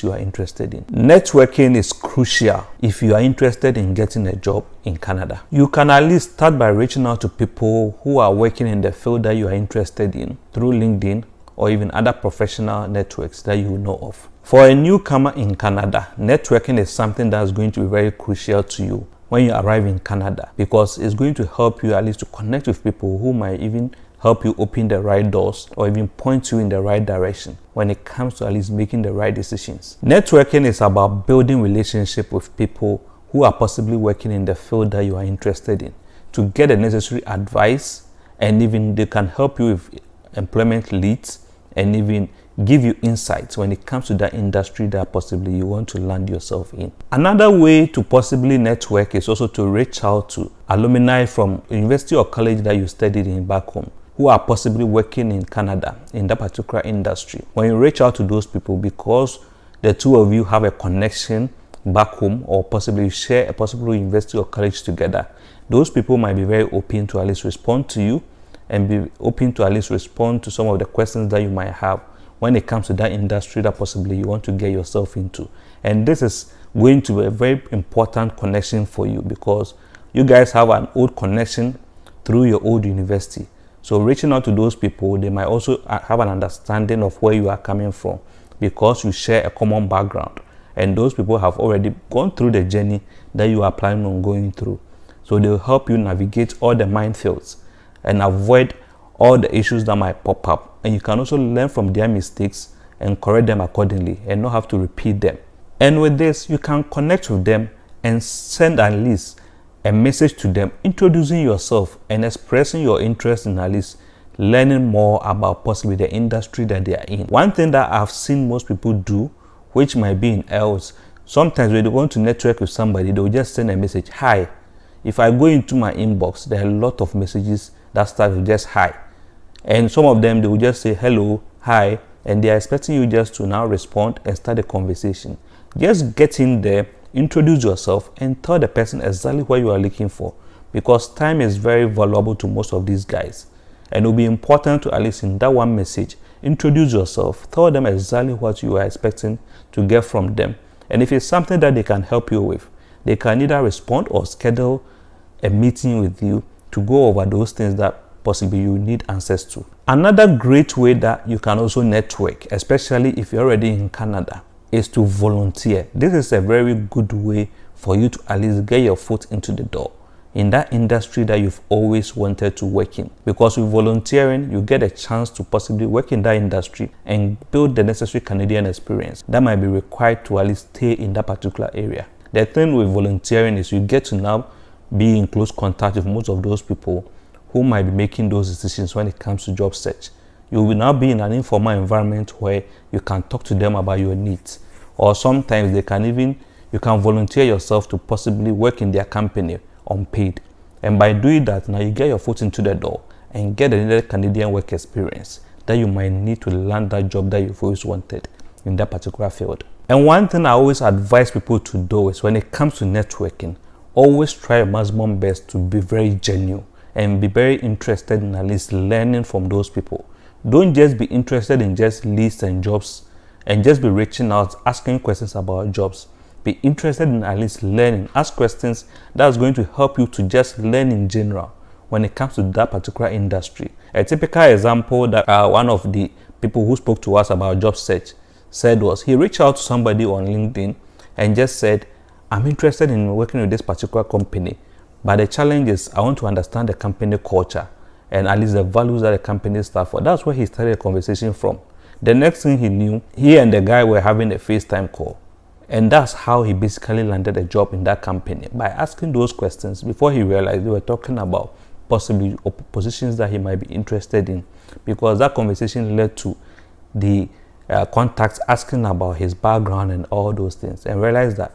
you are interested in. Networking is crucial if you are interested in getting a job in Canada. You can at least start by reaching out to people who are working in the field that you are interested in through LinkedIn or even other professional networks that you know of. For a newcomer in Canada, networking is something that's going to be very crucial to you when you arrive in Canada, because it's going to help you at least to connect with people who might even help you open the right doors or even point you in the right direction when it comes to at least making the right decisions. Networking is about building relationship with people who are possibly working in the field that you are interested in to get the necessary advice, and even they can help you with employment leads and even give you insights when it comes to that industry that possibly you want to land yourself in. Another way to possibly network is also to reach out to alumni from university or college that you studied in back home who are possibly working in Canada in that particular industry. When you reach out to those people, because the two of you have a connection back home or possibly share a possible university or college together, those people might be very open to at least respond to you and be open to at least respond to some of the questions that you might have when it comes to that industry that possibly you want to get yourself into. And this is going to be a very important connection for you, because you guys have an old connection through your old university. So reaching out to those people, they might also have an understanding of where you are coming from, because you share a common background, and those people have already gone through the journey that you are planning on going through. So they'll help you navigate all the minefields and avoid all the issues that might pop up. And you can also learn from their mistakes and correct them accordingly and not have to repeat them. And with this, you can connect with them and send at least a message to them introducing yourself and expressing your interest in at least learning more about possibly the industry that they are in. One thing that I've seen most people do, which might be in else, sometimes when they want to network with somebody, they'll just send a message, hi. If I go into my inbox, there are a lot of messages that start with just hi. And some of them, they will just say hello, hi, and they are expecting you just to now respond and start a conversation. Just get in there, introduce yourself, and tell the person exactly what you are looking for, because time is very valuable to most of these guys. And it will be important to at least in that one message, introduce yourself, tell them exactly what you are expecting to get from them. And if it's something that they can help you with, they can either respond or schedule a meeting with you to go over those things that possibly you need answers to. Another great way that you can also network, especially if you're already in Canada, is to volunteer. This is a very good way for you to at least get your foot into the door in that industry that you've always wanted to work in. Because with volunteering, you get a chance to possibly work in that industry and build the necessary Canadian experience that might be required to at least stay in that particular area. The thing with volunteering is you get to now be in close contact with most of those people who might be making those decisions when it comes to job search. You will now be in an informal environment where you can talk to them about your needs, or sometimes you can volunteer yourself to possibly work in their company unpaid. And by doing that, now you get your foot into the door and get the needed Canadian work experience that you might need to land that job that you've always wanted in that particular field. And one thing I always advise people to do is when it comes to networking, always try your maximum best to be very genuine and be very interested in at least learning from those people. Don't just be interested in just lists and jobs and just be reaching out, asking questions about jobs. Be interested in at least learning. Ask questions that's going to help you to just learn in general when it comes to that particular industry. A typical example that one of the people who spoke to us about job search said was he reached out to somebody on LinkedIn and just said, I'm interested in working with this particular company, but the challenge is I want to understand the company culture and at least the values that the company stands for. That's where he started a conversation from. The next thing he knew, he and the guy were having a FaceTime call. And that's how he basically landed a job in that company, by asking those questions before he realized they were talking about possibly positions that he might be interested in, because that conversation led to the contacts asking about his background and all those things, and realized that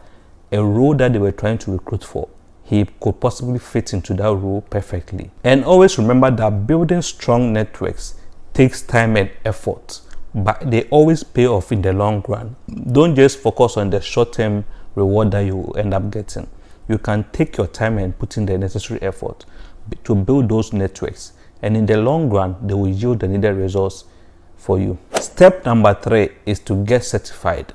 a role that they were trying to recruit for, he could possibly fit into that role perfectly. And always remember that building strong networks takes time and effort, but they always pay off in the long run. Don't just focus on the short-term reward that you end up getting. You can take your time and put in the necessary effort to build those networks, and in the long run they will yield the needed results for you. Step number 3 is to get certified.